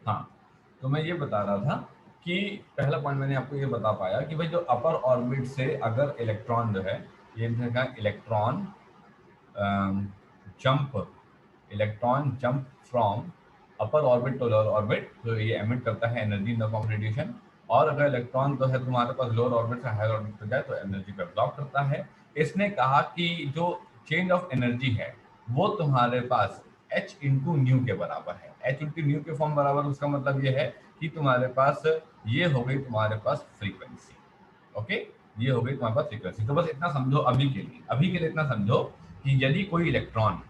हाँ, तो मैं ये बता रहा था कि पहला पॉइंट मैंने आपको ये बता पाया कि भाई जो अपर ऑर्बिट से अगर इलेक्ट्रॉन जो है, ये कहा electron jump electron jump from upper orbit to lower orbit, तो ये एमिट करता है energy in the form radiation. और अगर इलेक्ट्रॉन जो है तुम्हारे पास लोअर ऑर्बिट से हायर ऑर्बिट पे जाए तो एनर्जी को एब्जॉर्ब करता है। इसने कहा कि जो चेंज ऑफ एनर्जी है वो तुम्हारे पास एच इंटू न्यू के बराबर है। एच इंटू न्यू के फॉर्म बराबर, उसका मतलब ये है कि तुम्हारे पास ये हो गई तुम्हारे पास फ्रीक्वेंसी। ओके, ये हो गई तुम्हारे पास फ्रीक्वेंसी। तो बस इतना समझो अभी के लिए इतना समझो कि यदि कोई इलेक्ट्रॉन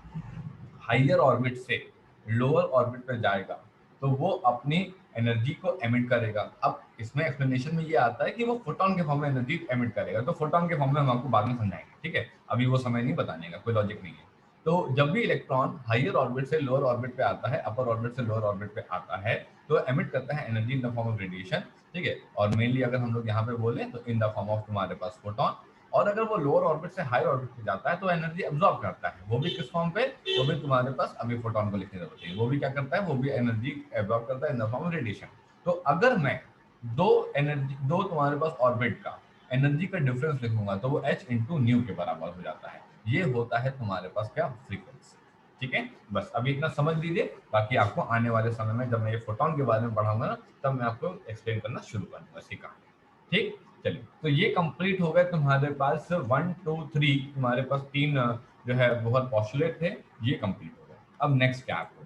हाइयर ऑर्बिट से लोअर ऑर्बिट पर जाएगा तो वो अपनी एनर्जी को एमिट करेगा। अब इसमें एक्सप्लेनेशन में ये आता है कि वो फोटोन के फॉर्म में एनर्जी एमिट करेगा, तो फोटोन के फॉर्म में हम आपको बाद में समझाएंगे, ठीक है, अभी वो समय नहीं बताने का, कोई लॉजिक नहीं है। तो जब भी इलेक्ट्रॉन हाइयर ऑर्बिट से लोअर ऑर्बिट पे आता है, अपर ऑर्बिट से लोअर ऑर्बिट पे आता है, तो एमिट करता है energy in the form of radiation, ठीक है। और मेनली अगर हम लोग यहाँ पे बोले तो इन द फॉर्म ऑफ तुम्हारे पास फोटोन। और अगर वो लोअर ऑर्बिट से हाई ऑर्बिट पे जाता है तो एनर्जी एब्जॉर्ब करता है, वो भी किस फॉर्म पे, वो भी तुम्हारे पास अभी फोटोन को लिखने जरूरत है, वो भी क्या करता है, वो भी एनर्जी एब्जॉर्ब करता है इन द फॉर्म ऑफ रेडिएशन। तो अगर मैं दो तुम्हारे पास ऑर्बिट का एनर्जी का डिफरेंस लिखूंगा तो वो एच इंटू न्यू के बराबर हो जाता है। ये होता है तुम्हारे पास क्या, फ्रीक्वेंसी। ठीक है, बस अभी इतना समझ लीजिए, बाकी आपको आने वाले समय में जब मैं ये फोटोन के बारे में पढ़ाऊंगा ना, तब मैं आपको एक्सप्लेन करना शुरू करूंगा इसकी कहानी। ठीक, चलिए, तो ये कंप्लीट हो गए तुम्हारे पास 1 2 3, तुम्हारे पास तीन जो है बहुत पॉस्टुलेट थे, ये कंप्लीट हो गए। अब नेक्स्ट क्या आपको,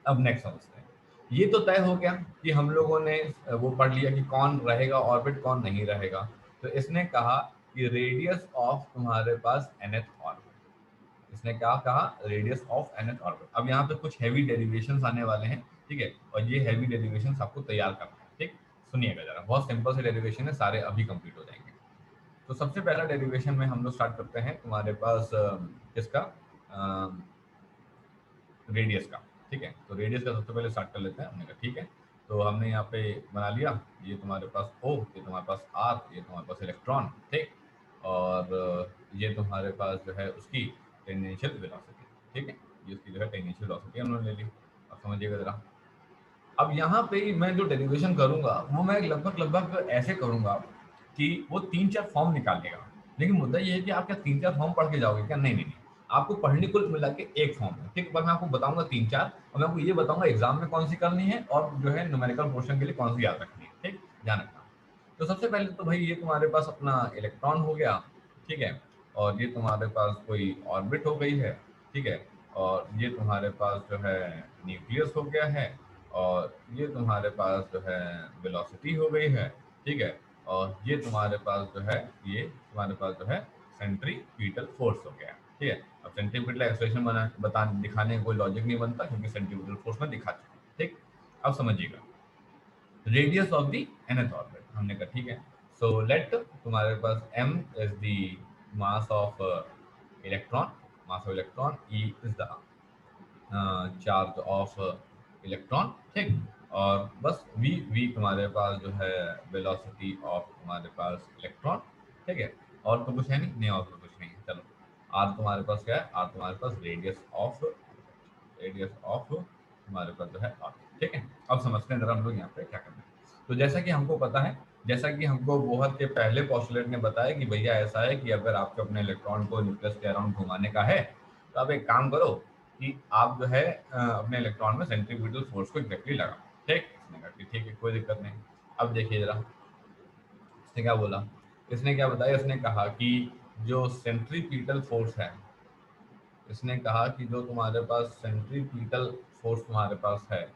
अब नेक्स्ट समझते हैं। ये तो तय हो गया कि हम लोगों ने वो पढ़ लिया कि कौन रहेगा ऑर्बिट, कौन नहीं रहेगा। तो इसने कहा कि रेडियस ऑफ तुम्हारे पास nth ऑर्बिट, इसने क्या कहा, रेडियस ऑफ nth ऑर्बिट। अब यहाँ पे कुछ हैवी डेरिवेशंस आने वाले हैं, ठीक है, और ये हैवी डेरिवेशंस आपको तैयार करना है, ठीक। सुनिएगा जरा, बहुत सिंपल से डेरिवेशन है, सारे अभी कंप्लीट हो जाएंगे। तो सबसे पहला डेरिवेशन में हम लोग स्टार्ट करते हैं तुम्हारे पास किसका, रेडियस का, ठीक है। तो रेडियस का सबसे पहले स्टार्ट कर लेते हैं, हमने कहा ठीक है। तो हमने यहाँ पे बना लिया, ये तुम्हारे पास O, ये तुम्हारे पास R, ये तुम्हारे पास इलेक्ट्रॉन, ठीक। और ये तुम्हारे पास जो है उसकी टेंजेंशियल वेलोसिटी, ठीक है, ये उसकी जो है टेंजेंशियल वेलोसिटी हमने ले ली। अब समझिएगा जरा, अब यहाँ पे ही मैं जो डेरिवेशन करूंगा वो मैं लगभग लगभग ऐसे करूंगा कि वो 3 4 फॉर्म निकालेगा। लेकिन मुद्दा ये है कि आप क्या 3 4 फॉर्म पढ़ के जाओगे क्या, नहीं नहीं नहीं, आपको पढ़ने कुल मिला के एक फॉर्म है, ठीक। पर मैं आपको बताऊंगा 3 4, और मैं आपको ये बताऊंगा एग्जाम में कौन सी करनी है और जो है न्यूमेरिकल पोर्शन के लिए कौन सी याद रखनी है, ठीक, ध्यान रखना। तो सबसे पहले तो भाई ये तुम्हारे पास अपना इलेक्ट्रॉन हो गया, ठीक है। और ये तुम्हारे पास कोई ऑर्बिट हो गई है, ठीक है। और ये तुम्हारे पास जो है न्यूक्लियस हो गया है। और ये तुम्हारे पास जो है वेलोसिटी हो गई है, ठीक है। और ये तुम्हारे पास जो है, ये तुम्हारे पास जो है सेंट्रीपिटल फोर्स हो गया, ठीक है। अब सेंट्रीपिटल एक्सेलरेशन बता दिखाने का कोई लॉजिक नहीं बनता क्योंकि सेंट्रीपिटल फोर्स में दिखा चुका हूं, ठीक। अब समझिएगा, radius of the nth orbit, हमने कहा ठीक है। सो लेट तुम्हारे पास m is the mass of electron, mass of electron, e is the charge of electron, ठीक। और बस v तुम्हारे पास जो है वेलोसिटी ऑफ तुम्हारे पास इलेक्ट्रॉन, ठीक है। और तो कुछ है नहीं, नहीं और तो कुछ नहीं है, चलो। r तुम्हारे पास क्या है, r तुम्हारे पास रेडियस ऑफ हमारे पास जो है ऑर्बिट, ठीक है। अब समझते हैं जरा हम लोग यहाँ पे क्या करना है। तो जैसा कि हमको पता है, जैसा कि हमको बोहर के पहले पोस्टुलेट ने बताया कि भैया ऐसा है कि अगर आपको अपने इलेक्ट्रॉन को न्यूक्लियस के अराउंड घुमाने का है तो आप एक काम करो कि आप जो है अपने इलेक्ट्रॉन में सेंट्रीफ्यूगल फोर्स को एग्जैक्टली लगाओ, ठीक। इसने कहा कि ठीक है, कोई दिक्कत नहीं। अब देखिए जरा, इसने क्या बोला, इसने क्या बताया, इसने कहा कि जो सेंट्रीपिटल फोर्स है, इसने कहा कि जो तुम्हारे पास सेंट्रीपिटल फोर्स तुम्हारे पास है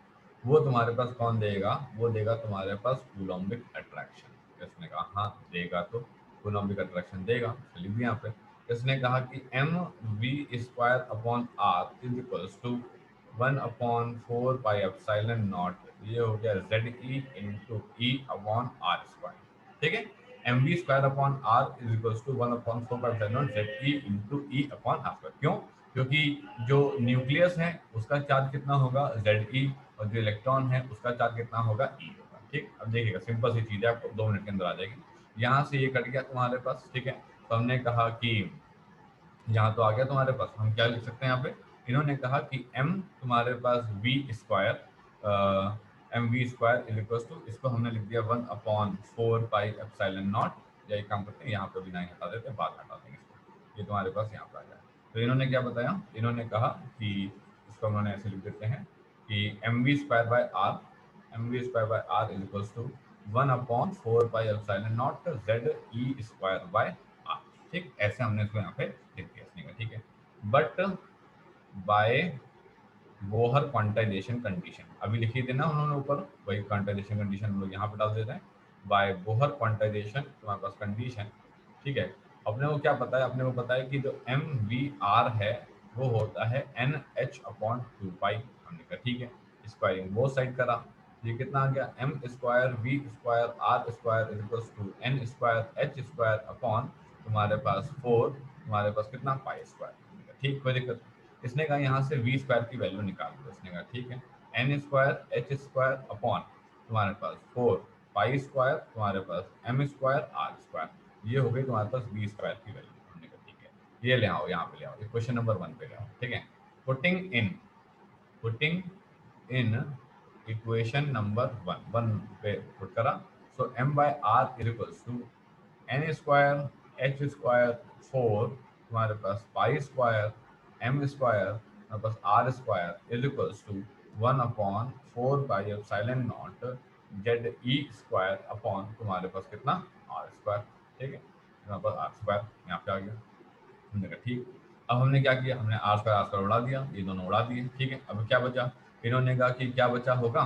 वो तुम्हारे पास कौन देगा, वो देगा तुम्हारे पास कूलम्बिक अट्रैक्शन। इसने कहा हाँ देगा, तो कूलम्बिक अट्रैक्शन देगा, चलिए भी यहाँ पे। इसने कहा कि mv² upon r is equals to 1/4 pi epsilon naught, ये हो गया ZE into e upon r², ठीक है। mv² upon r is equals to 1/4 pi epsilon ZE into e upon r²। क्यों, क्योंकि जो न्यूक्लियस है उसका चार्ज कितना होगा Ze, और जो इलेक्ट्रॉन है उसका चार्ज कितना होगा E होगा, ठीक। अब देखिएगा सिंपल सी चीज है, आपको 2 मिनट के अंदर आ जाएगी। यहाँ से ये कट गया तुम्हारे पास, ठीक है। तो हमने कहा कि यहाँ तो आ गया तुम्हारे पास, हम क्या लिख सकते हैं यहाँ पे, इन्होंने कहा कि m तुम्हारे पास v² m we square is equal to, इसको हमने लिख दिया 1/4 पाई एप्सिलॉन नॉट, या एक काम करते हैं यहाँ पे भी 9 हटा देते हैं, बाद हटा देंगे इसको, ये तुम्हारे पास यहाँ पे आ जाए। तो इन्होंने क्या बताया, इन्होंने कहा कि इसको उन्होंने ऐसे लिख देते हैं कि m we square by r, m we square by are is equal to 1/4 pi epsilon not Z E square by r. ठीक, ऐसे हमने इसको यहाँ पे लिख दिया इसने का, ठीक है। But by Bohr quantization condition, अभी लिखी थी ना उन्होंने ऊपर, वही क्वांटाइजेशन कंडीशन हम लोग यहाँ पे डाल देते हैं। बाय बोहर क्वांटाइजेशन तुम्हारे पास कंडीशन, ठीक है। अपने को क्या पता है, अपने को पता है कि जो एम वी आर है वो होता है एन एच अपॉन 2 पाई, हमने कहा ठीक है। स्क्वायरिंग वो साइड करा, ये कितना आ गया, m square v square r square is equal to N square H square upon तुम्हारे पास 4, तुम्हारे पास कितना पाई स्क्वायर, ठीक, कोई दिक्कत। इसने कहा यहाँ से वी स्क्वायर की वैल्यू निकाल दो, इसने कहा ठीक है, n square H square upon तुम्हारे पास 4 पाई स्क्वायर, तुम्हारे पास एम स्क्वायर आर स्क्वायर, ये हो गई तुम्हारे पास वी स्क्वायर की वैल्यू, हमने कहा ठीक है। ये ले आओ, यहाँ पे ले आओ, क्वेश्चन नंबर 1 पे ले आओ, ठीक है। पुटिंग इन इक्वेशन नंबर 1 पे पुट करा, so M by are is equals to N square H square 4 तुम्हारे पास पाई स्क्वायर एम स्क्वायर तुम्हारे पास R square is equals to 1/4 pi epsilon not Z E square upon तुम्हारे पास कितना are square, ठीक है। तुम्हारे पास आर स्क्वायर यहाँ पे आ गया, हमने कहा ठीक। अब हमने क्या किया, हमने आर स्क्वायर उड़ा दिया, ये दोनों उड़ा दिए, ठीक है। अब क्या बचा, इन्होंने कहा कि क्या बचा होगा,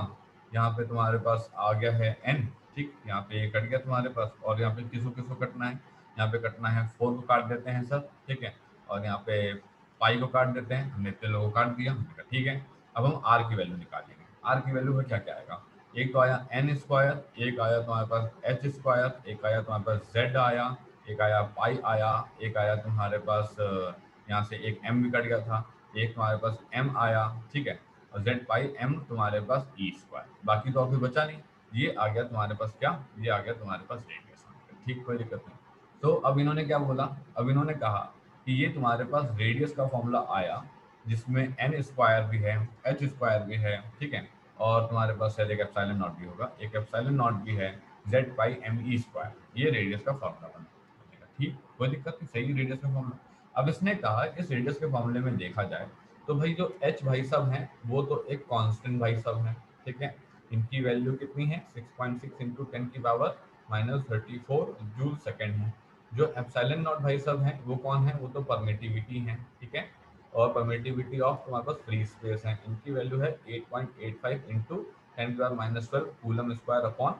यहाँ पे तुम्हारे पास आ गया है एन, ठीक, यहाँ पे ये कट गया तुम्हारे पास, और यहाँ पे किसको किसको कटना है, यहाँ पे कटना है 4 को काट देते हैं सर, ठीक है, और यहाँ पे पाई को काट देते हैं, हमने इतने लोगों को काट दिया, हमने कहा ठीक है। अब हम आर की वैल्यू निकालेंगे, आर की वैल्यू में क्या क्या आएगा, एक तो आया एन स्क्वायर, एक आया तुम्हारे पास एच स्क्वायर, एक आया तुम्हारे पास जेड आया, एक आया पाई आया, एक आया तुम्हारे पास यहाँ से एक एम भी कट गया था, एक तुम्हारे पास एम आया, ठीक है, और जेड पाई एम तुम्हारे पास ई स्क्वायर, बाकी तो और कोई बचा नहीं। ये आ गया तुम्हारे पास क्या, ये आ गया तुम्हारे पास रेडियस, ठीक, कोई दिक्कत नहीं। तो अब इन्होंने क्या बोला, अब इन्होंने कहा कि ये तुम्हारे पास रेडियस का फॉर्मूला आया जिसमें एन स्क्वायर भी है एच स्क्वायर भी है, ठीक है, और तुम्हारे पास शायद एक एप्सिलॉन नॉट भी होगा, एक एप्सिलॉन नॉट भी है, Z pi m e square, ये रेडियस का फॉर्मूला बना, ठीक, कोई दिक्कत नहीं, सही रेडियस का फॉर्मूला। अब इसने कहा इस रेडियस के फॉर्मूले में देखा जाए तो भाई जो एच भाई साहब हैं वो तो एक कांस्टेंट भाई साहब हैं, ठीक है, इनकी वैल्यू कितनी है 6.6 इंटू 10⁻34 जूल सेकेंड है। जो एप्सिलॉन नॉट भाई साहब हैं वो कौन है, वो तो परमिटिविटी है, ठीक है, और परमिटिविटी ऑफ तुम्हारे पास फ्री स्पेस है, इनकी वैल्यू है 8.85 इंटू 10⁻12 कूलम स्क्वायर अपॉन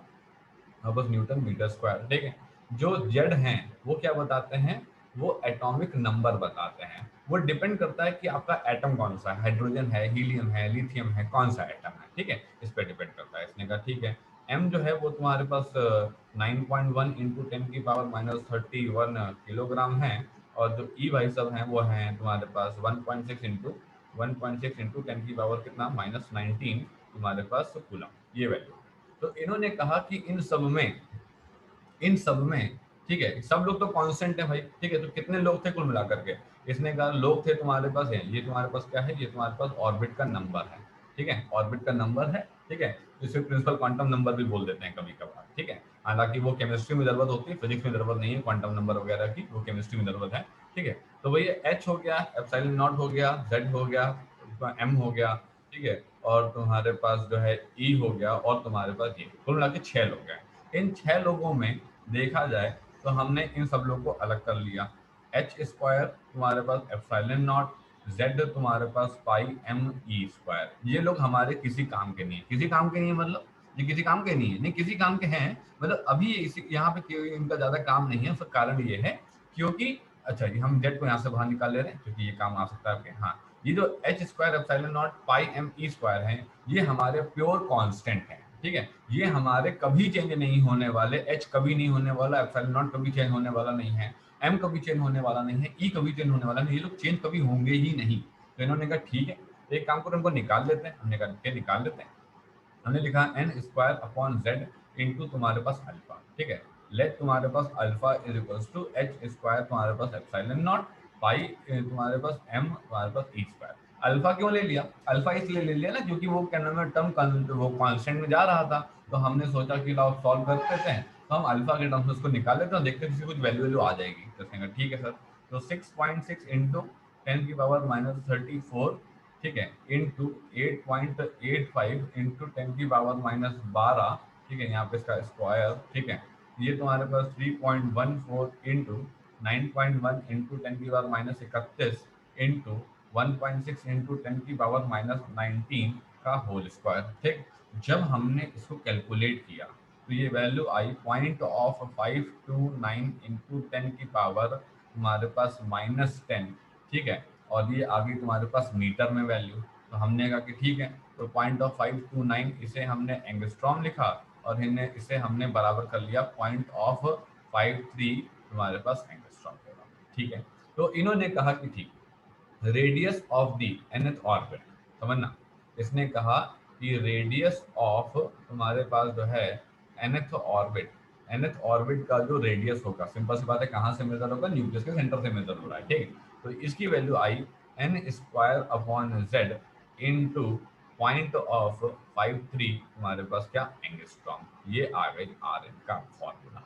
बस न्यूटन मीटर स्क्वायर, ठीक है। जो जेड हैं वो क्या बताते हैं, वो एटॉमिक नंबर बताते हैं, वो डिपेंड करता है कि आपका एटम कौन सा है, हाइड्रोजन है, हीलियम है, लिथियम है, कौन सा एटम है, ठीक है, इस पर डिपेंड करता है। इसने कहा ठीक है, एम जो है वो तुम्हारे पास 9.1 इंटू 10⁻31 किलोग्राम है, और जो ई भाई सब हैं वो हैं तुम्हारे पास 1.6 इंटू 10 की पावर कितना -19 तुम्हारे पास कूलम, ये वैल्यू। तो इन्होंने कहा कि इन सब में ठीक है, सब लोग तो कांस्टेंट है भाई, ठीक है, तो कितने लोग थे कुल मिलाकर के, इसने कहा लोग थे तुम्हारे पास है, ये तुम्हारे पास क्या है, ये तुम्हारे पास ऑर्बिट का नंबर है, ठीक है, ऑर्बिट का नंबर है, ठीक है, इसे प्रिंसिपल क्वांटम नंबर भी बोल देते हैं कभी कभार, ठीक है। हालांकि वो केमिस्ट्री में जरूरत होती है, फिजिक्स में जरूरत नहीं है क्वांटम नंबर वगैरह की, वो केमिस्ट्री में जरूरत है, ठीक है। तो भैया एच हो गया, एप्सिलॉन नॉट हो गया, जेड हो गया, एम हो गया, ठीक है, और तुम्हारे पास जो है ई हो गया, और तुम्हारे पास ये, कुल मिला के 6 लोग हैं। इन 6 लोगों में देखा जाए तो हमने इन सब लोगों को अलग कर लिया, एच स्क्वायर तुम्हारे पास एप्सिलॉन नॉट, जेड तुम्हारे पास पाई एम ई स्क्वायर, ये लोग हमारे किसी काम के नहीं है, किसी काम के नहीं है मतलब ये किसी काम के नहीं है, नहीं किसी काम के हैं, मतलब अभी इसी यहाँ पे इनका ज्यादा काम नहीं है, उसका कारण ये है क्योंकि अच्छा ये हम जेड को यहाँ से बाहर निकाल ले रहे हैं क्योंकि ये काम आ सकता है आपके, हाँ, ये जो h square epsilon naught pi m e square है ये हमारे प्योर कांस्टेंट है, ठीक है, ये हमारे कभी चेंज नहीं होने वाले, एच कभी नहीं होने वाला, एप्सिलॉन नॉट कभी चेंज होने वाला नहीं है, एम कभी चेंज होने वाला नहीं है, ई कभी चेंज होने वाला नहीं, ये लोग चेंज कभी होंगे ही नहीं। तो इन्होंने कहा ठीक है, एक काम करो इनको निकाल लेते हैं, हमने कहा निकाल लेते हैं, हमने लिखा N square upon Z into तुम्हारे पास अल्फा, ठीक है, लेट तुम्हारे पास alpha is equals to H square तुम्हारे पास एप्सिलॉन नॉट पाई तुम्हारे पास एम तुम्हारे पास ई स्क्वायर, अल्फा क्यों ले लिया? अल्फा इसलिए ले लिया ना क्योंकि वो क्या नाम है टर्म वो कांस्टेंट में जा रहा था, तो हमने सोचा कि लाओ सॉल्व कर देते हैं, तो हम अल्फा के टर्म्स में उसको निकाल लेते हैं, देखते हैं कुछ वैल्यू वैल्यू आ जाएगी। तो उसने कहा ठीक है सर। तो 6.6 इंटू 10⁻⁻34, ठीक है, इंटू 8.85 इंटू 10⁻⁻12, ठीक है, यहाँ पे इसका स्क्वायर, ठीक है, ये तुम्हारे पास 3.14 इंटू 9.1 इंटू 10⁻31 इंटू 1.6 इंटू 10⁻19 का होल स्क्वायर, ठीक। जब हमने इसको कैलकुलेट किया तो ये value I point of 529 into 10 तुम्हारे पास -10, ठीक है, और ये आ गई तुम्हारे पास मीटर में वैल्यू। तो हमने कहा कि ठीक है, तो पॉइंट ऑफ 529 इसे हमने एंगस्ट्रॉम लिखा और इसे हमने बराबर कर लिया पॉइंट ऑफ 53 तुम्हारे पास एंगस्ट्रॉम होगा, ठीक है। तो इन्होंने कहा कि ठीक, radius of the nth orbit, समझना, इसने कहा कि रेडियस ऑफ तुम्हारे पास जो है nth ऑर्बिट, nth ऑर्बिट का जो रेडियस होगा, सिंपल सी बात है, कहाँ से मेजर होगा? न्यूक्लियस के सेंटर से मेजर हो रहा है, ठीक। तो इसकी value I n² upon z into point of 53 तुम्हारे पास क्या एंगस्ट्रॉम, ये आ गई आर एन का फॉर्मूला,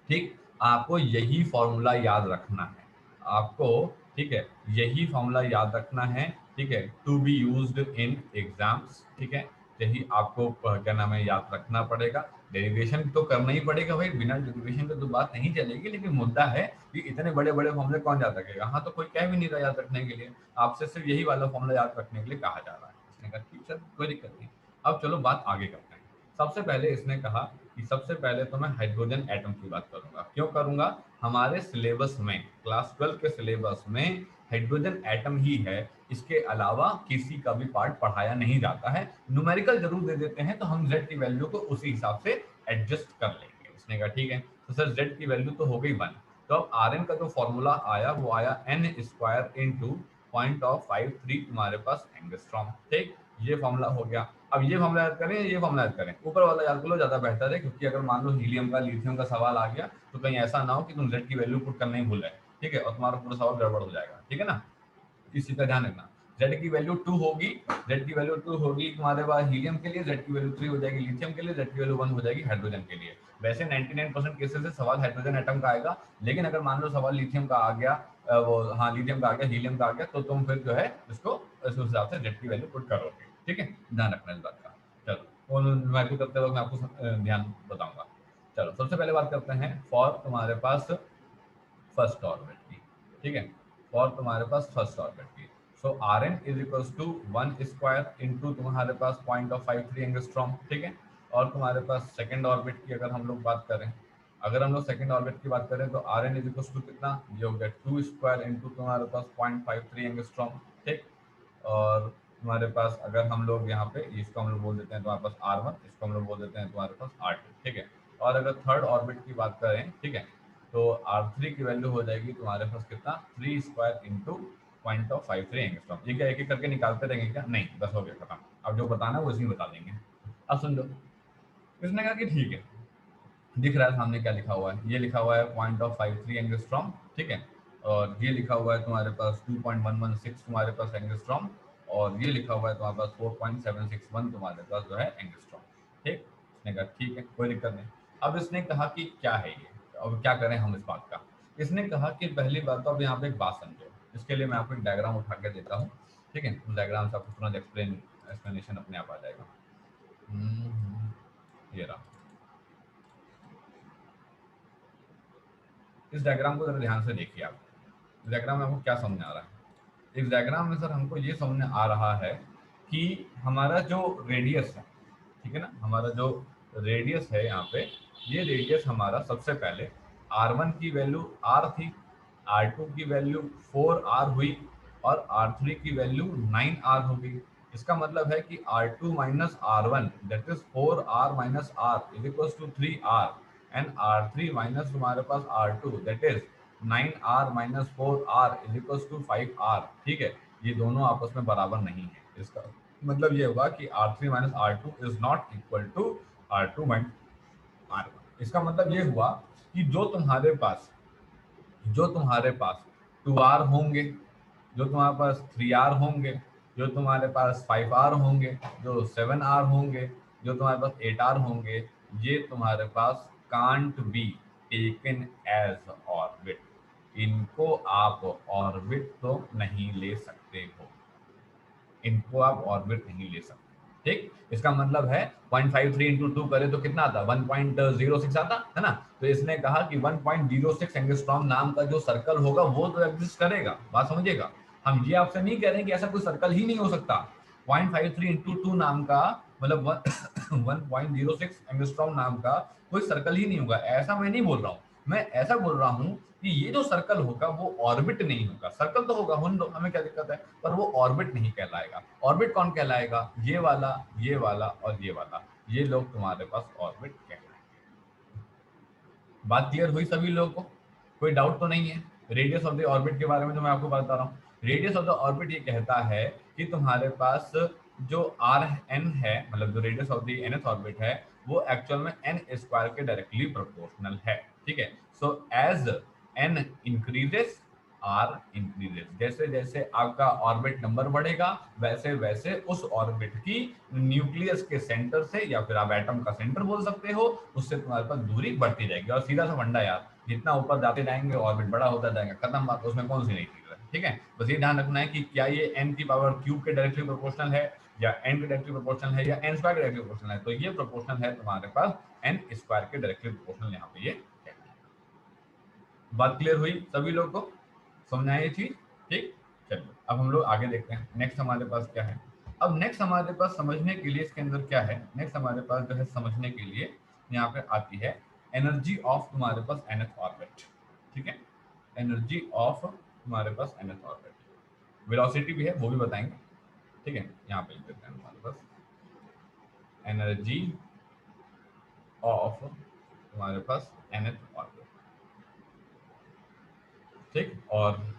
ठीक। आपको यही फॉर्मूला याद रखना है, आपको, ठीक है, यही फॉर्मूला याद रखना है, ठीक है, to be used in exams, ठीक है। यही आपको क्या नाम है याद रखना पड़ेगा। डेरिवेशन तो करना ही पड़ेगा भाई, बिना डेरिवेशन के तो बात नहीं चलेगी, लेकिन मुद्दा है कि इतने बड़े बड़े फॉर्मूले कौन याद रखेगा? हाँ, तो कोई कह भी नहीं रहा याद रखने के लिए, आपसे सिर्फ यही वाला फॉर्मूला याद रखने के लिए कहा जा रहा है। इसने कहा ठीक सर, कोई दिक्कत नहीं। अब चलो बात आगे करते हैं। सबसे पहले इसने कहा कि सबसे पहले तो मैं हाइड्रोजन एटम की बात करूंगा। क्यों करूंगा? हमारे सिलेबस में, क्लास 12 के सिलेबस में हाइड्रोजन एटम ही है, इसके अलावा किसी का भी पार्ट पढ़ाया नहीं जाता है। न्यूमेरिकल जरूर दे देते हैं, तो हम z की वैल्यू को उसी हिसाब से एडजस्ट कर लेंगे। उसने कहा ठीक है, तो सर z की वैल्यू तो हो गई 1, तो अब आर एन का जो फॉर्मूला आया वो आया n² इंटू पॉइंट ऑफ 53 तुम्हारे पास एंगस्ट्रॉम, ठीक। ये फॉर्मूला हो गया। अब ये फॉर्मूला याद करें, ये फॉर्मूला याद करें, ऊपर वाला याद कर लो, ज्यादा बेहतर है, क्योंकि अगर मान लो हीलियम का, लिथियम का सवाल आ गया तो कहीं ऐसा ना हो कि तुम z की वैल्यू पुट करना ही भूल गए, ठीक है, और तुम्हारा पूरा सवाल गड़बड़ हो जाएगा, ठीक है ना। इस चीज का ध्यान रखना। z की वैल्यू 2 होगी, z की वैल्यू 2 होगी तुम्हारे पास हीलियम के लिए, z की वैल्यू 3 हो जाएगी लिथियम के लिए, z की वैल्यू 1 हो जाएगी हाइड्रोजन के लिए। वैसे 99% केसेस से सवाल हाइड्रोजन एटम का आएगा, लेकिन अगर मान लो सवाल लिथियम का आ गया, वो हाँ लिथियम का आ गया, हीलियम का आ गया, तो तुम फिर जो है इसको इस हिसाब से z की वैल्यू पुट करोगे, ठीक है, ध्यान रखना इस बात का। चलो, और न्यूमेरिकल करते वक्त मैं आपको ध्यान बताऊंगा। चलो, सबसे पहले बात करते हैं फॉर तुम्हारे पास फर्स्ट ऑर्बिट की, ठीक है, फॉर तुम्हारे पास फर्स्ट ऑर्बिट की। So R N is equals to 1² into तुम्हारे पास पॉइंट ऑफ 53 एंगस्ट्रॉम, ठीक है। और तुम्हारे पास सेकंड ऑर्बिट की अगर हम लोग बात करें, अगर हम लोग सेकंड ऑर्बिट की बात करें, तो r N is equals to कितना, ये हो गया 2² इंटू तुम्हारे पास 0.53 एंगस्ट्रॉम, ठीक। और तुम्हारे पास अगर हम लोग यहाँ पे इसको हम लोग बोल देते हैं तुम्हारे पास R1, इसको हम लोग बोल देते हैं तुम्हारे पास R2, ठीक है। और अगर थर्ड ऑर्बिट की बात करें, ठीक है, तो R3 की वैल्यू हो जाएगी तुम्हारे पास कितना, 3² इंटू पॉइंट ऑफ 53 एंगस्ट्रॉम। ये क्या एक एक करके निकालते रहेंगे क्या? नहीं, बस हो गया खत्म। अब जो बताना है वो इसी में बता देंगे। अब सुन लो, इसने कहा कि ठीक है, दिख रहा है सामने क्या लिखा हुआ है, ये लिखा हुआ है पॉइंट ऑफ 53 एंगस्ट्रॉम, ठीक है, और ये लिखा हुआ है तुम्हारे पास 2.116 तुम्हारे पास एंगस्ट्रॉम, और ये लिखा हुआ है तुम्हारे पास 4.761 तुम्हारे पास जो है एंगस्ट्रॉम, ठीक। इसने कहा ठीक है, कोई दिक्कत नहीं। अब इसने कहा कि क्या है ये, अब क्या करें हम इस बात का। इसने कहा कि पहली बात तो अब यहाँ पे एक बात समझो, इसके लिए मैं आपको एक डायग्राम उठा के देता हूँ, ठीक है, उस डायग्राम से आपको तुरंत एक्सप्लेनेशन अपने आप आ जाएगा। ये रहा, इस डायग्राम को जरा ध्यान से देखिए आप। इस डायग्राम में आपको क्या समझ आ रहा है? इस डायग्राम में सर हमको ये समझ आ रहा है कि हमारा जो रेडियस है, ठीक है ना, हमारा जो रेडियस है यहाँ पे, ये रेडियस हमारा सबसे पहले R1 की वैल्यू R थी, R2 की वैल्यू 4R हुई, और R3 की वैल्यू 9R हो गई। इसका मतलब है कि R2 minus R1 that is 4R minus R is equals to 3R, and R3 minus तुम्हारे पास R2 that is 9R minus 4R is equals to 5R, ठीक है। ये दोनों आपस में बराबर नहीं है, इसका मतलब ये होगा कि R3 minus R2 is not equal to R2 minus R1। इसका मतलब ये हुआ कि जो तुम्हारे पास 2R होंगे, जो तुम्हारे पास 3R होंगे, जो तुम्हारे पास 5R होंगे, जो 7R होंगे, जो तुम्हारे पास 8R होंगे, ये तुम्हारे पास can't be taken as orbit. इनको आप ऑर्बिट तो नहीं ले सकते हो, इनको आप ऑर्बिट नहीं ले सकते। ठीक, इसका मतलब है 0.53 इंटू 2 करे तो कितना आता, 1.06 आता है ना। तो इसने कहा कि 1.06 एंगस्ट्रॉम नाम का जो सर्कल होगा वो तो एग्जिस्ट करेगा, बात समझिएगा। हम ये आपसे नहीं कह रहे हैं कि ऐसा कोई सर्कल ही नहीं हो सकता। 0.53 इंटू 2 नाम का मतलब 1.06 एंगस्ट्रॉम नाम का कोई सर्कल ही नहीं होगा, ऐसा मैं नहीं बोल रहा हूँ। मैं ऐसा बोल रहा हूँ कि ये जो सर्कल होगा वो ऑर्बिट नहीं होगा। सर्कल तो होगा, होने दो, हमें क्या दिक्कत है, पर वो ऑर्बिट नहीं कहलाएगा। ऑर्बिट कौन कहलाएगा, ये वाला, ये वाला और ये वाला, ये लोग तुम्हारे पास ऑर्बिट कहलाएंगे। बात क्लियर हुई सभी लोगों को, कोई डाउट तो नहीं है। रेडियस ऑफ द ऑर्बिट के बारे में जो मैं आपको बता रहा हूँ, रेडियस ऑफ द ऑर्बिट ये कहता है कि तुम्हारे पास जो आर एन है, मतलब जो radius of the nth orbit है, वो एक्चुअल में एन स्क्वायर के डायरेक्टली प्रोपोर्शनल है। ठीक है, so as n increases r increases, जैसे जैसे आपका ऑर्बिट नंबर बढ़ेगा वैसे वैसे उस ऑर्बिट की न्यूक्लियस के सेंटर से, या फिर आप एटम का सेंटर बोल सकते हो, उससे तुम्हारे पास दूरी बढ़ती जाएगी। और सीधा सा फंडा यार, जितना ऊपर जाते जाएंगे ऑर्बिट बड़ा होता जाएगा, खत्म बात, उसमें कौन सी नई चीज है। ठीक है, बस ये ध्यान रखना है कि क्या ये n की पावर क्यूब के डायरेक्टली प्रोपोर्शनल है, या n के डायरेक्टली प्रोपोर्शनल है, या n स्क्वायर के डायरेक्टली प्रोपोर्शनल है। तो ये प्रोपोर्शनल है तुम्हारे पास n स्क्वायर के डायरेक्टली प्रोपोर्शनल, यहाँ पे ये बात क्लियर हुई सभी लोग को, समझ आए ये चीज। ठीक, चलिए अब हम लोग आगे देखते हैं नेक्स्ट हमारे पास क्या है। अब नेक्स्ट हमारे पास समझने के लिए इसके अंदर क्या है, नेक्स्ट हमारे पास जो है समझने के लिए यहाँ पे आती है एनर्जी ऑफ तुम्हारे पास nth ऑर्बिट। ठीक है, एनर्जी ऑफ तुम्हारे पास nth ऑर्बिट, वेलोसिटी भी है वो भी बताएंगे। ठीक है, यहाँ पे लिख देते हैं हमारे पास एनर्जी ऑफ तुम्हारे पास nth ऑर्बिट। ठीक, और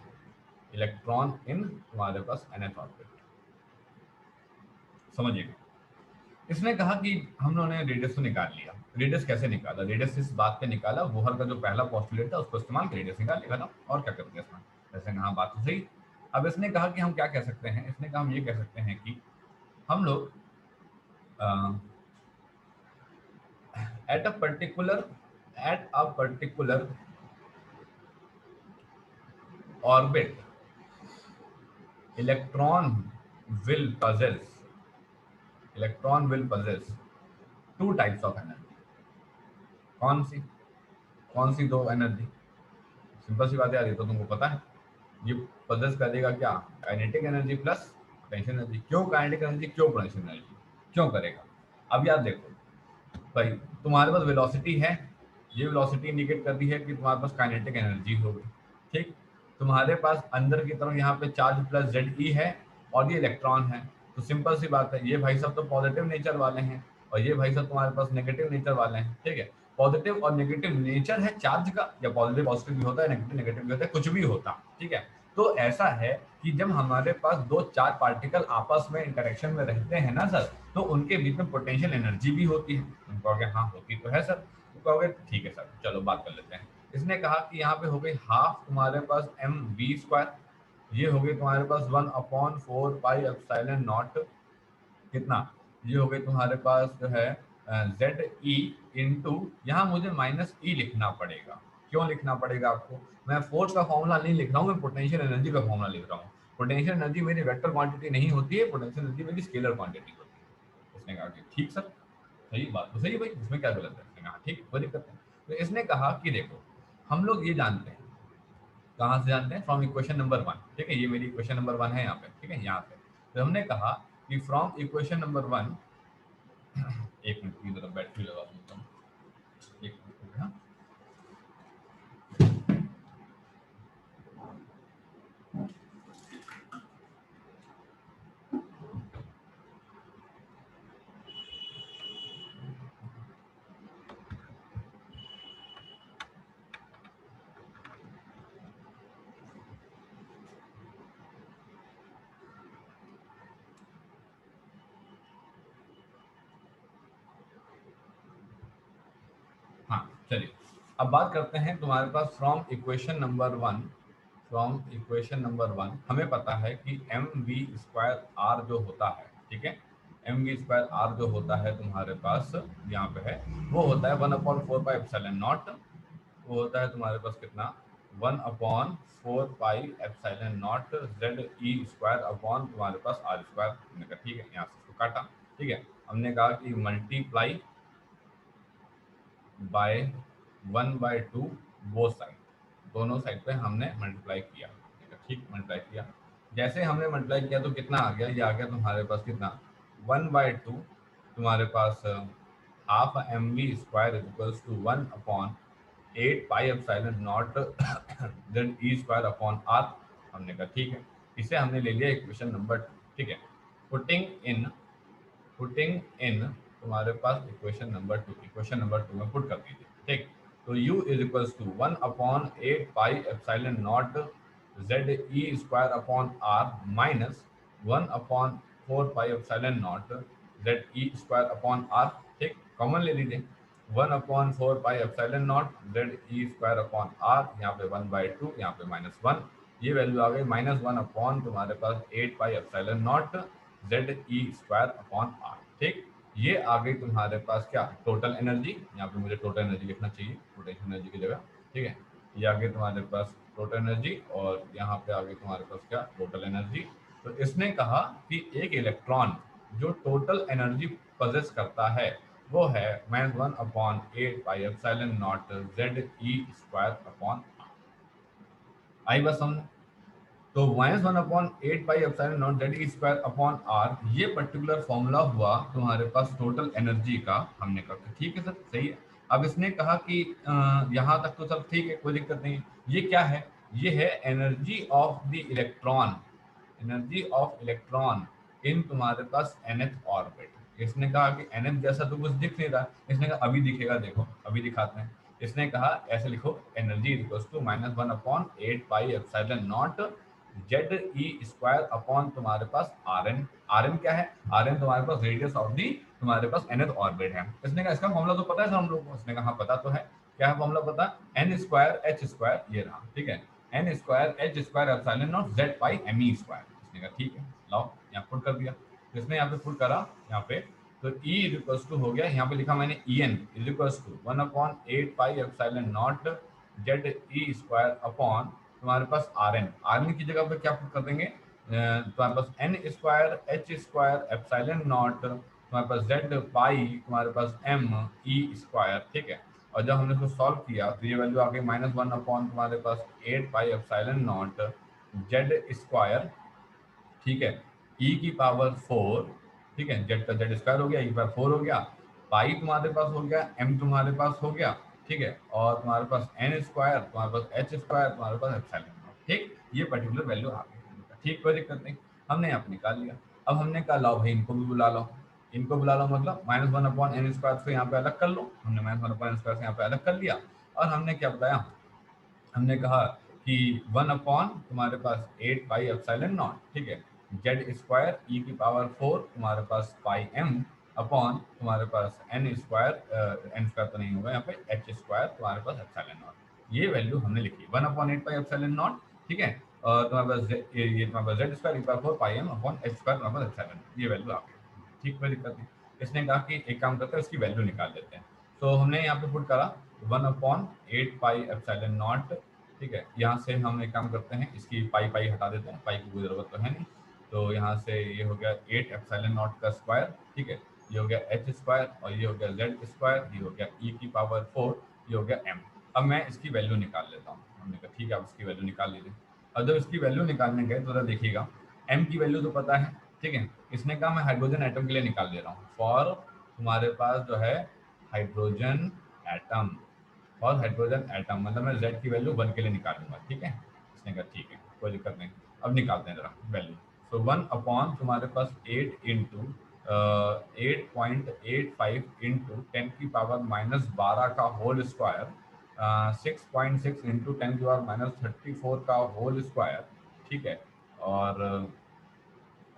इलेक्ट्रॉन इन तुम्हारे पास nth ऑर्बिट। समझिएगा, इसने कहा कि हम लोगों ने रेडियस को निकाल लिया। रेडियस कैसे निकाला, रेडियस इस बात पे निकाला, बोहर का जो पहला पॉस्टुलेट था उसको इस्तेमाल कर रेडियस निकाल लिया था, और क्या करते हैं इसमें, जैसे कहा बात तो सही। अब इसने कहा कि हम क्या कह सकते हैं, इसने कहा हम ये कह सकते हैं कि हम लोग at a particular orbit electron will possess electron will possess two types of energy. कौन सी, कौन सी दो एनर्जी, सिंपल सी बात है यार, ये तो तुमको पता है। ये possess करेगा क्या, kinetic energy plus potential energy. क्यों काइनेटिक एनर्जी, क्यों पोटेंशियल एनर्जी, क्यों करेगा। अब यार देखो भाई, तुम्हारे पास वेलोसिटी है, ये वेलोसिटी इंडिकेट करती है कि तुम्हारे पास काइनेटिक एनर्जी होगी। ठीक, तुम्हारे पास अंदर की तरफ यहाँ पे चार्ज प्लस जेड ई है, और ये इलेक्ट्रॉन है। तो सिंपल सी बात है, ये भाई सब तो पॉजिटिव नेचर वाले हैं, और ये भाई सब तुम्हारे पास नेगेटिव नेचर वाले हैं। ठीक है, पॉजिटिव और नेगेटिव नेचर है चार्ज का, या पॉजिटिव पॉजिटिव भी होता है, नेगेटिव नेगेटिव भी होता है, कुछ भी होता। ठीक है, तो ऐसा है कि जब हमारे पास दो चार पार्टिकल आपस में इंटरेक्शन में रहते हैं ना सर, तो उनके बीच में पोटेंशियल एनर्जी भी होती है। तुम कहोगे हाँ होती तो है सर, तो कहोगे ठीक है सर, चलो बात कर लेते हैं। इसने कहा कि यहाँ पे हो गई हाफ तुम्हारे पास एम वी स्क्वायर, ये हो गई तुम्हारे पास 1/4 पाई एप्सिलॉन नॉट, कितना, ये हो गई तुम्हारे पास जो है जेड ई इंटू, यहाँ मुझे माइनस ई लिखना पड़ेगा। क्यों लिखना पड़ेगा आपको, मैं फोर्स का फॉर्मूला नहीं लिख रहा हूँ, मैं पोटेंशियल एनर्जी का फॉर्मूला लिख रहा हूँ। पोटेंशियल एनर्जी मेरी वेक्टर क्वांटिटी नहीं होती है, पोटेंशियल एनर्जी मेरी स्केलर क्वांटिटी होती है। इसने कहा कि ठीक सर, सही बात तो सही है भाई, इसमें क्या गलत है। इसने कहा ठीक, कोई दिक्कत नहीं। तो इसने कहा कि देखो, हम लोग ये जानते हैं, कहाँ से जानते हैं, फ्रॉम इक्वेशन नंबर 1। ठीक है, ये मेरी इक्वेशन नंबर 1 है यहाँ पे। ठीक है, यहाँ पे तो हमने कहा कि फ्रॉम इक्वेशन नंबर 1, एक मिनट की तरफ बैटरी लगा देता हूँ, एक मिनट। हाँ, हाँ चलिए, अब बात करते हैं तुम्हारे पास from equation number 1 from equation number 1 हमें पता है कि एम वी स्क्वायर आर जो होता है, ठीक है, एम वी स्क्वायर आर जो होता है तुम्हारे पास यहाँ पे है, वो होता है 1/4 पाई एप्सिलॉन नॉट। वो होता है तुम्हारे पास कितना, 1/4 pi epsilon not Z E square upon तुम्हारे पास आर स्क्वायर। हमने कहा ठीक है, यहाँ से इसको काटा, ठीक है। हमने कहा कि मल्टीप्लाई बाय 1/2 बोथ साइड, दोनों साइड पे हमने मल्टीप्लाई किया, ठीक, मल्टीप्लाई किया। जैसे हमने मल्टीप्लाई किया तो कितना आ गया, ये आ गया तुम्हारे पास कितना, 1/2 तुम्हारे पास half M we square equals to 1/8 pi epsilon not Z E square upon R. हमने कहा ठीक है, इसे हमने ले लिया इक्वेशन नंबर 2, ठीक है। पुटिंग इन तुम्हारे पास इक्वेशन नंबर 2, इक्वेशन नंबर 2 में पुट कर दीजिए, ठीक। तो u is equals to 1/8 pi epsilon not Z E square upon r minus 1/4 pi epsilon not Z E square upon r, ठीक, कॉमन ले लीजिए। 1/4 pi epsilon not Z E square upon r, यहाँ पे 1/2, यहाँ पे -1, ये वैल्यू आ गई -1 upon तुम्हारे पास 8 pi epsilon not Z E square upon r, ठीक। ये आ गई तुम्हारे पास क्या, टोटल एनर्जी। यहाँ पे मुझे टोटल एनर्जी लिखना चाहिए पोटेंशियल एनर्जी की जगह, ठीक है। ये आ गई तुम्हारे पास टोटल एनर्जी, और यहाँ पे आ गई तुम्हारे पास क्या, टोटल एनर्जी। तो इसने कहा कि एक इलेक्ट्रॉन जो टोटल एनर्जी पोजेस करता है वो है -1/8 pi epsilon not Z E square upon R. आई बस हम, तो -1/8 pi epsilon not Z E square upon R, ये पर्टिकुलर फॉर्मूला हुआ तुम्हारे पास टोटल एनर्जी का। हमने कहा ठीक है सर, सही है। अब इसने कहा कि यहाँ तक तो सब ठीक है, कोई दिक्कत नहीं। ये क्या है, ये है energy of the electron, energy of electron in तुम्हारे पास nth ऑर्बिट। इसने कहा कि nth जैसा तो कुछ दिख नहीं रहा, इसने कहा अभी दिखेगा, देखो अभी दिखाते हैं। इसने कहा ऐसे लिखो, energy equals to -1/8 pi epsilon not Z E square upon तुम्हारे पास आर एन। आर एन क्या है, आर एन तुम्हारे पास रेडियस ऑफ दी तुम्हारे पास nth ऑर्बिट है। इसने कहा इसका फॉर्मूला तो पता है सर हम लोग को, इसने कहा हाँ, पता तो है। क्या है फॉर्मूला पता, एन स्क्वायर एच स्क्वायर, ये रहा, ठीक है, n square H square epsilon not Z pi m e square. इसने कहा ठीक है, लाओ यहाँ पुट कर दिया। तो इसने यहाँ पे पुट करा, यहाँ पे तो E इक्वल्स टू हो गया, यहाँ पे लिखा मैंने E N is equals to 1/8 pi epsilon not Z E square upon तुम्हारे पास आर एन। आर एन की जगह पे क्या पुट कर देंगे, तुम्हारे पास N square H square epsilon not तुम्हारे पास जेड पाई तुम्हारे पास एम ई स्क्वायर, ठीक है। और जब हमने इसको सॉल्व किया तो ये वैल्यू आ गई -1 अपॉन तुम्हारे पास 8 pi epsilon not Z square, ठीक है, ई की पावर 4, ठीक है, जेड का जेड स्क्वायर हो गया, ई की पावर 4 हो गया, पाई तुम्हारे पास हो गया, एम तुम्हारे पास हो गया, ठीक है, और तुम्हारे पास एन स्क्वायर, तुम्हारे पास एच स्क्वायर, तुम्हारे पास एप्सिलॉन, ठीक, ये पर्टिकुलर वैल्यू आ गई। ठीक, कोई दिक्कत नहीं, हमने यहाँ पे निकाल लिया। अब हमने कहा लाओ भाई इनको भी बुला लो, इनको बुला लो मतलब -1/n² से यहाँ पे अलग कर लो। हमने -1/n² से यहाँ पे अलग कर लिया, और हमने क्या बताया, हमने कहा कि 1 अपॉन तुम्हारे पास 8 पाई एप्सिलॉन नॉट, ठीक है, जेड स्क्वायर ई की पावर 4 तुम्हारे पास पाई एम अपॉन तुम्हारे पास एन स्क्वायर, एन स्क्वायर तो नहीं होगा यहाँ पे, एच स्क्वायर तुम्हारे पास एप्सिलॉन नॉट। ये वैल्यू हमने लिखी 1/8 पाई एप्सिलॉन नॉट, ठीक है, और तुम्हारे पास ये तुम्हारे पास जेड स्क्वायर ई की पावर 4 पाई एम अपॉन एच स्क्वायर तुम्हारे पास एप्सिलॉन, ये वैल्यू आ गई। ठीक, कोई दिक्कत नहीं। इसने कहा कि एक काम करते हैं, इसकी वैल्यू निकाल लेते हैं। तो हमने यहाँ पे पुट करा 1/8 पाई एप्सिलॉन नॉट, ठीक है। यहाँ से हम एक काम करते हैं, इसकी पाई पाई हटा देते हैं, पाई की कोई ज़रूरत तो है नहीं। तो यहाँ से ये हो गया 8 एप्सिलॉन नॉट का स्क्वायर, ठीक है, ये हो गया एच स्क्वायर, और ये हो गया जेड स्क्वायर, ये हो गया ई की पावर 4, ये हो गया एम। अब मैं इसकी वैल्यू निकाल लेता हूँ। हमने कहा ठीक है, अब इसकी वैल्यू निकाल लीजिए। अब जब इसकी वैल्यू निकालने गए तो ज़रा देखिएगा, एम की वैल्यू तो पता है, ठीक है। इसने कहा मैं हाइड्रोजन एटम के लिए निकाल दे रहा हूँ, फॉर तुम्हारे पास जो है हाइड्रोजन एटम, और हाइड्रोजन एटम मतलब मैं Z की वैल्यू 1 के लिए निकालूंगा, ठीक है। इसने कहा ठीक है, कोई दिक्कत नहीं। अब निकालते हैं जरा वैल्यू। सो 1 अपॉन तुम्हारे पास 8 इंटू 8.85 इंटू 10⁻12 का होल स्क्वायर, 6.6 इंटू 10⁻34 का होल स्क्वायर, ठीक है।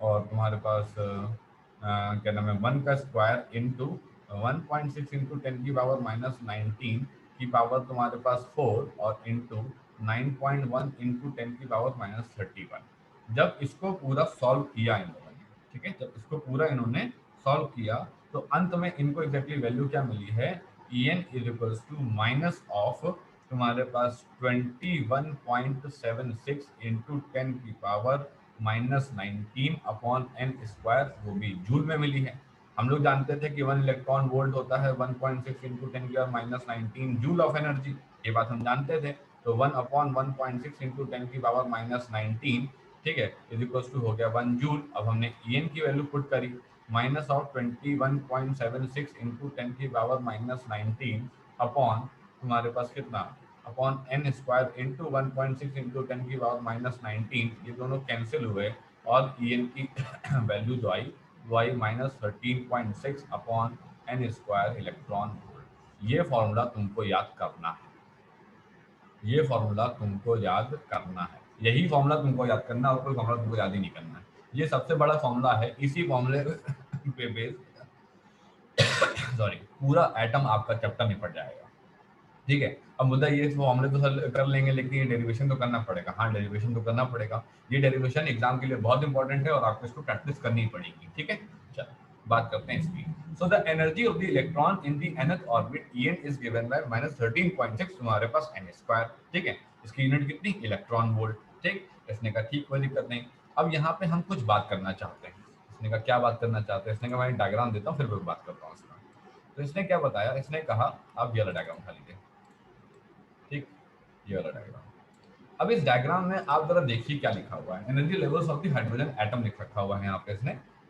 और तुम्हारे पास क्या नाम है, 1 का स्क्वायर इंटू 1.6 इंटू 10⁻19 की पावर तुम्हारे पास 4, और इंटू 9.1 इंटू 10⁻31। जब इसको पूरा सॉल्व किया इन लोगों ने, ठीक है, जब इसको पूरा इन्होंने सॉल्व किया तो अंत में इनको एग्जैक्टली वैल्यू क्या मिली है, En is equals to minus of तुम्हारे पास 21.76 इंटू 10⁻⁻19 अपॉन एन स्क्वायर, वो भी जूल में मिली है। हम लोग जानते थे कि 1 इलेक्ट्रॉन वोल्ट होता है 1.6 इंटू 10⁻⁻19 जूल ऑफ एनर्जी, ये बात हम जानते थे। तो 1 अपॉन 1.6 इंटू 10⁻⁻19, ठीक है, इज इक्वल टू हो गया 1 जूल। अब हमने En की वैल्यू पुट करी, माइनस ऑफ 21.76 इंटू 10⁻⁻19 अपॉन तुम्हारे पास कितना, upon n square into 1.6 into 10⁻⁻19, ये दोनों कैंसिल हुए और En की वैल्यू जो आई वो आई -13.6 upon n square electron volt. ये फॉर्मूला तुमको याद करना है, ये फॉर्मूला तुमको याद करना है, यही फॉर्मूला तुमको याद करना है और कोई फॉर्मूला तुमको याद ही नहीं करना है। ये सबसे बड़ा फॉर्मूला है, इसी फॉर्मूले पे बेस सॉरी पूरा एटम आपका चैप्टर निपट जाएगा, ठीक है। अब मुद्दा ये फॉर्मूले तो सर कर लेंगे, लेकिन ये डेरिवेशन तो करना पड़ेगा। हाँ, डेरिवेशन तो करना पड़ेगा, ये डेरिवेशन एग्जाम के लिए बहुत इंपॉर्टेंट है और आपको इसको प्रैक्टिस करनी पड़ेगी, ठीक है। चलो बात करते हैं इसकी। So the energy of the electron in the nth orbit En is given by -13.6 तुम्हारे पास n स्क्वायर, ठीक है। इसकी यूनिट कितनी, इलेक्ट्रॉन वोल्ट, ठीक। इसने कहा ठीक, कोई दिक्कत नहीं। अब यहाँ पे हम कुछ बात करना चाहते हैं। इसने कहा क्या बात करना चाहते हैं, इसने कहा मैं डायग्राम देता हूँ फिर मैं बात करता हूँ इसका। तो इसने क्या बताया, इसने कहा आप ये वाला डायग्राम उठा लीजिए, ठीक, ये वाला डायग्राम। अब इस डायग्राम में आप जरा देखिए क्या लिखा हुआ है, energy levels of the hydrogen atom लिख रखा हुआ है यहाँ पे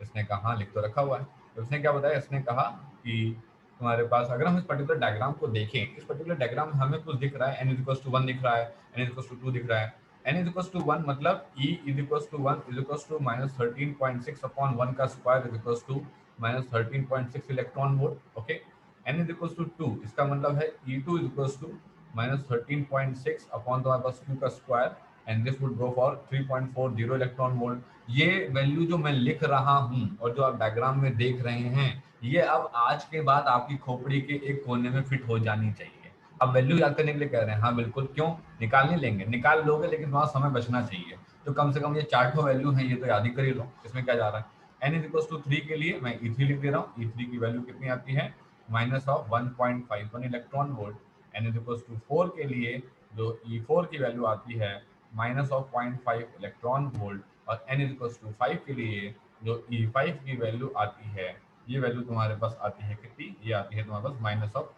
इसने कहा हाँ लिख तो रखा हुआ है। तो इसने क्या बताया, इसने कहा कि तुम्हारे पास अगर हम इस पर्टिकुलर डायग्राम को देखें, इस पर्टिकुलर डायग्राम में हमें कुछ दिख रहा है, n इक्वल्स टू 1 दिख रहा है, n इक्वल्स टू 2 दिख रहा है। n इक्वल्स टू 1 मतलब E is equals to 1 is equals to -13.6 upon 1 का square is equals to -13.6 electron volt, okay. n is equals to 2 इसका मतलब है E2 is equals to -13.6 upon तुम्हारे पास 2 का square and this would go for 3.40 electron volt. ये value जो मैं लिख रहा हूँ और जो आप डायग्राम में देख रहे हैं, ये अब आज के बाद आपकी खोपड़ी के एक कोने में फिट हो जानी चाहिए। अब वैल्यू याद करने के लिए कह रहे हैं, हाँ बिल्कुल, क्यों निकाल नहीं लेंगे, निकाल लोगे लेकिन तुम्हारा समय बचना चाहिए। तो कम से कम ये 4 वैल्यू है, ये तो याद ही कर ही लो। इसमें क्या जा रहा है, n इज इक्वल टू 3 के लिए मैं E3 लिख दे रहा हूँ। E3 की वैल्यू कितनी आती है, minus of 1.51 electron volt. n is equal to 4 के लिए जो E4 की वैल्यू आती है माइनस ऑफ 0.5 इलेक्ट्रॉन वोल्ट, और n इज इक्वल टू 5 के लिए जो E5 की वैल्यू आती है, ये वैल्यू तुम्हारे पास आती है कितनी, ये आती है तुम्हारे पास माइनस ऑफ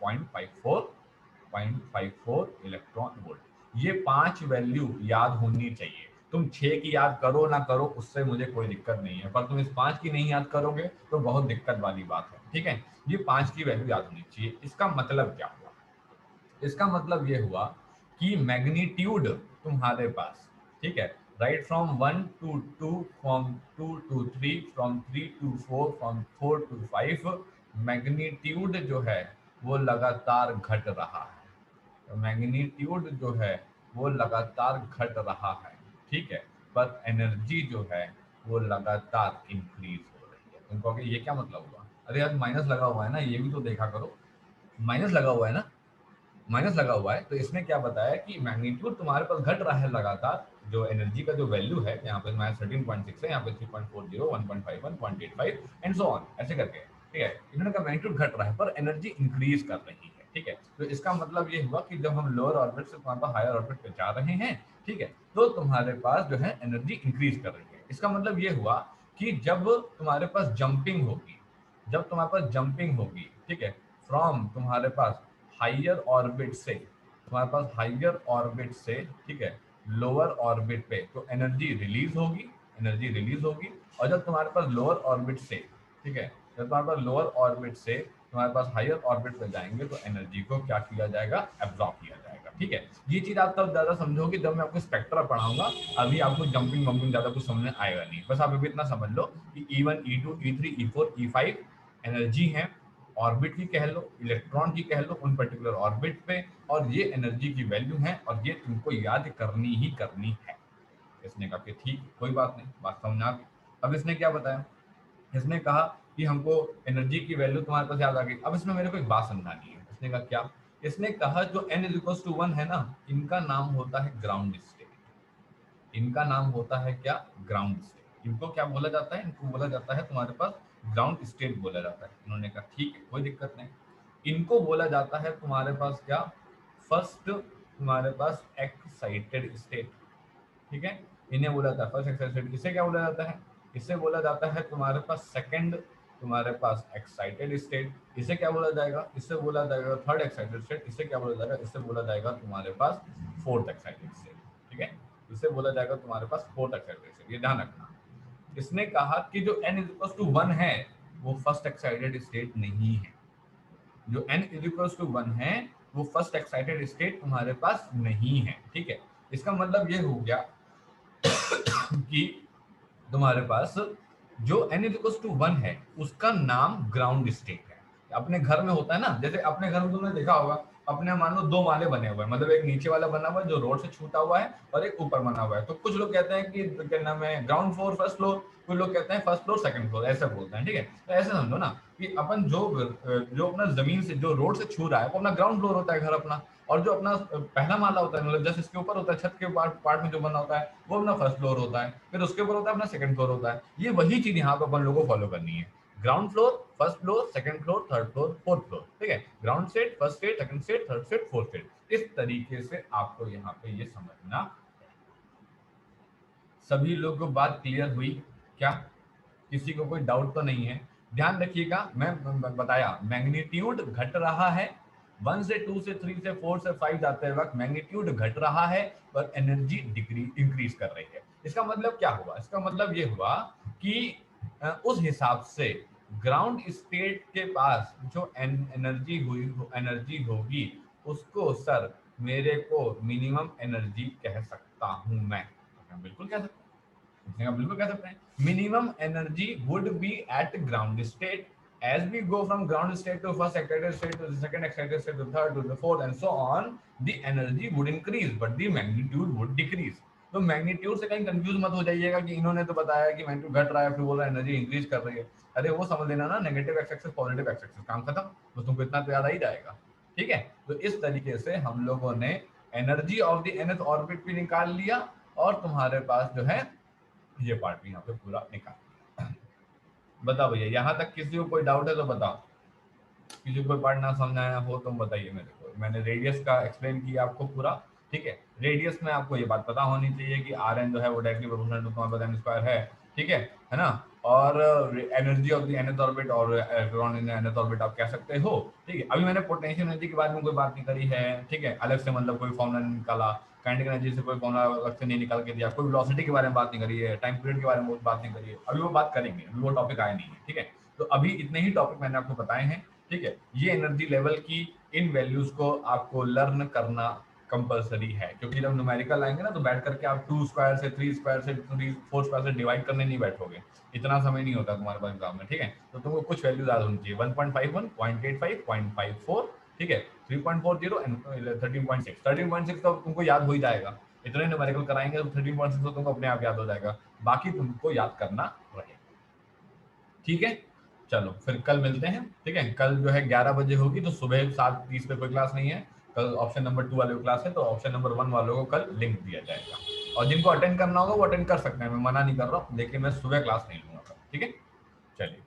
0.54 इलेक्ट्रॉन वोल्ट। ये 5 वैल्यू याद होनी चाहिए। तुम 6 की याद करो ना करो उससे मुझे कोई दिक्कत नहीं है, पर तुम इस 5 की नहीं याद करोगे तो बहुत दिक्कत वाली बात है, ठीक है। ये 5 की वैल्यू याद होनी चाहिए। इसका मतलब क्या हुआ, इसका मतलब ये हुआ कि मैग्नीट्यूड तुम्हारे पास, ठीक है, right from 1 to 2, from 2 to 3, from 3 to 4, from 4 to 5, magnitude जो है वो लगातार घट रहा है। तो मैग्नीट्यूड जो है वो लगातार घट रहा है, ठीक है, पर एनर्जी जो है वो लगातार इंक्रीज हो रही है। तुम कहोगे ये क्या मतलब हुआ, अरे यार माइनस लगा हुआ है ना, ये भी तो देखा करो, माइनस लगा हुआ है ना, माइनस लगा हुआ है। तो इसने क्या बताया कि मैग्नीट्यूड तुम्हारे पास घट रहा है लगातार, जो एनर्जी का जो वैल्यू है यहाँ पे -13.6 है, यहाँ पे 3.40, 1.51, 0.85 एंड सो ऑन ऐसे करके, ठीक है। इन्होंने कहा मैग्नीट्यूड घट रहा है पर एनर्जी इंक्रीज कर रही है, ठीक है। तो इसका मतलब ये हुआ कि जब हम लोअर ऑर्बिट से तुम्हारे पास हायर ऑर्बिट पे जा रहे हैं, ठीक है, तो तुम्हारे पास जो है एनर्जी इंक्रीज कर रही है। इसका मतलब ये हुआ कि जब तुम्हारे पास जंपिंग होगी, जब तुम्हारे पास जंपिंग होगी, ठीक है, फ्रॉम तुम्हारे पास हाइयर ऑर्बिट से, तुम्हारे पास हाइयर ऑर्बिट से, ठीक है, लोअर ऑर्बिट पे, तो एनर्जी रिलीज होगी, एनर्जी रिलीज होगी। और जब तुम्हारे पास लोअर ऑर्बिट से, ठीक है, जब तुम्हारे पास लोअर ऑर्बिट से तुम्हारे पास हाइयर ऑर्बिट पे जाएंगे तो एनर्जी को क्या किया जाएगा, एब्जॉर्ब किया जाएगा, ठीक है। ये चीज आप तब ज्यादा समझोगे जब मैं आपको स्पेक्ट्रा पढ़ाऊंगा, अभी आपको जंपिंग वंपिंग ज्यादा कुछ समझ में आएगा नहीं। बस आप अभी इतना समझ लो कि E1, E2, E3, E4, E5 energy है, ऑर्बिट की कह लो, इलेक्ट्रॉन की कह लो, उन पर्टिकुलर ऑर्बिट पे, और ये एनर्जी की वैल्यू है और ये तुमको याद करनी ही करनी है। इसने कहा कि ठीक, कोई बात नहीं, बात समझ आ गई। अब इसने क्या बताया, इसने कहा कि हमको एनर्जी की वैल्यू तुम्हारे पास याद आ गई। अब इसमें मेरे को एक बात समझानी है। इसने कहा क्या, इसने कहा जो n इज इक्वल टू 1 है ना, इनका नाम होता है ग्राउंड स्टेट। इनका नाम होता है क्या? Ground state. इनको क्या बोला जाता है? इनको बोला जाता है तुम्हारे पास ग्राउंड स्टेट बोला जाता है। इन्होंने कहा ठीक है, कोई दिक्कत नहीं। इनको बोला जाता है तुम्हारे पास क्या? फर्स्ट तुम्हारे पास एक्साइटेड स्टेट। ठीक है, इन्हें बोला जाता है फर्स्ट एक्साइटेड स्टेट। इसे क्या बोला जाता है? इसे बोला जाता है तुम्हारे पास सेकंड तुम्हारे पास एक्साइटेड स्टेट। इसे क्या बोला जाएगा? इसे बोला जाएगा थर्ड एक्साइटेड स्टेट। इसे क्या बोला जाएगा? इसे बोला जाएगा तुम्हारे पास फोर्थ एक्साइटेड स्टेट। ठीक है, इसे बोला जाएगा तुम्हारे पास फोर्थ एक्साइटेड स्टेट। ये ध्यान रखना। इसने कहा कि जो n इज इक्वल टू 1 है वो फर्स्ट एक्साइटेड स्टेट नहीं है। जो n इज इक्वल टू 1 है वो फर्स्ट एक्साइटेड स्टेट तुम्हारे पास नहीं है। ठीक है, इसका मतलब ये हो गया कि तुम्हारे पास जो n इज इक्वल टू 1 है उसका नाम ग्राउंड स्टेट है। अपने घर में होता है ना, जैसे अपने घर में तुमने देखा होगा, अपने मान लो 2 माले बने हुए हैं, मतलब एक नीचे वाला बना हुआ है जो रोड से छूटा हुआ है और एक ऊपर बना हुआ है। तो कुछ लोग कहते हैं कि क्या नाम है, ग्राउंड फ्लोर फर्स्ट फ्लोर, कुछ लोग कहते हैं फर्स्ट फ्लोर सेकंड फ्लोर, ऐसे बोलते हैं। ठीक है, तो ऐसे समझो ना कि अपन जो अपना जमीन से जो रोड से छू रहा है वो अपना ग्राउंड फ्लोर होता है घर अपना, और जो अपना पहला माला होता है, मतलब जैसे इसके ऊपर होता है छत के पार्ट में जो बना होता है वो अपना फर्स्ट फ्लोर होता है, फिर उसके ऊपर होता है अपना सेकंड फ्लोर होता है। ये वही चीज यहाँ पे अपन लोगों को फॉलो करनी है। Ground floor, first floor, second floor, third floor, fourth floor. ठीक है, ground state, first state, second state, third state, fourth state. इस तरीके से आपको यहाँ पे ये समझना। सभी लोगों को बात क्लियर हुई क्या? किसी को कोई डाउट तो नहीं है? ध्यान रखिएगा, मैं बताया मैग्नीट्यूड घट रहा है 1 से 2 से 3 से 4 से 5 जाते वक्त मैग्नीट्यूड घट रहा है पर एनर्जी डिक्रीज इंक्रीज कर रही है। इसका मतलब क्या हुआ? इसका मतलब ये हुआ कि उस हिसाब से ग्राउंड स्टेट के पास जो एनर्जी होगी उसको सर मेरे को मिनिमम एनर्जी कह सकता हूं मैं। बिल्कुल कह सकता हूं, बिल्कुल कह सकते हैं। Minimum energy would be eight ground state. As we go from ground state to first excited state to the second excited state to the third to the fourth and so on, the energy would increase but the magnitude would decrease. तो magnitude से कहीं confuse मत हो जाइएगा कि इन्होंने तो बताया कि मैग्नीट्यूड घट रहा है फिर बोल रहा है एनर्जी इंक्रीज कर रही है। अरे वो समझ लेना ना, negative x axis positive x axis, काम खत्म। तो तुमको इतना तो याद आ ही जाएगा। ठीक है, तो इस तरीके से हम लोगों ने energy of the nth orbit भी निकाल लिया और तुम्हारे पास जो है ये पार्ट भी यहाँ पे पूरा निकाल। बताओ भैया, यहाँ तक किसी को कोई डाउट है तो बताओ। किसी को कोई पार्ट ना समझ आया हो तो बताइए मेरे को। मैंने रेडियस का एक्सप्लेन किया आपको पूरा। ठीक है, रेडियस में आपको ये बात पता होनी चाहिए कि आर एन जो है वो डायरेक्टली प्रोपोर्शनल टू तुम्हारे एन स्क्वायर है। ठीक है ना? और energy of the nth orbit और इलेक्ट्रॉन इन nth ऑर्बिट आप कह सकते हो। ठीक है, अभी मैंने पोटेंशियल एनर्जी के बारे में कोई बात नहीं करी है। ठीक है, अलग से मतलब कोई फॉर्मूला नहीं निकाला, काइनेटिक एनर्जी से कोई फॉर्मूला अलग से नहीं निकाल के दिया, कोई वेलोसिटी के बारे में बात नहीं करी है, टाइम पीरियड के बारे में बात नहीं करी है। अभी वो बात करेंगे, अभी वो टॉपिक आया नहीं है। ठीक है, तो अभी इतने ही टॉपिक मैंने आपको बताए हैं। ठीक है, ये एनर्जी लेवल की इन वैल्यूज को आपको लर्न करना कंपलसरी है, क्योंकि जब न्यूमेरिकल आएंगे ना तो बैठ करके आप 2 स्क्वायर से 3 स्क्वायर से 4 स्क्वायर से डिवाइड करने नहीं बैठोगे, इतना समय नहीं होता तुम्हारे पास एग्जाम में। ठीक है, तो तुमको कुछ वैल्यूज याद होनी चाहिए, 1.51, 0.85, 0.54, ठीक है, 3.40 एंड 13.6। 13.6 तो तुमको याद हो ही जाएगा, इतने न्यूमेरिकल कराएंगे तो 13.6 तो तुमको अपने आप याद हो जाएगा, बाकी तुमको याद करना रहेगा। ठीक है, चलो फिर कल मिलते हैं। ठीक है, कल जो है 11 बजे होगी, तो सुबह 7:30 पे कोई क्लास नहीं है। कल ऑप्शन नंबर 2 वाले को क्लास है, तो ऑप्शन नंबर 1 वालों को कल लिंक दिया जाएगा, और जिनको अटेंड करना होगा वो अटेंड कर सकते हैं, मैं मना नहीं कर रहा हूँ, लेकिन मैं सुबह क्लास नहीं लूंगा। ठीक है, चलिए।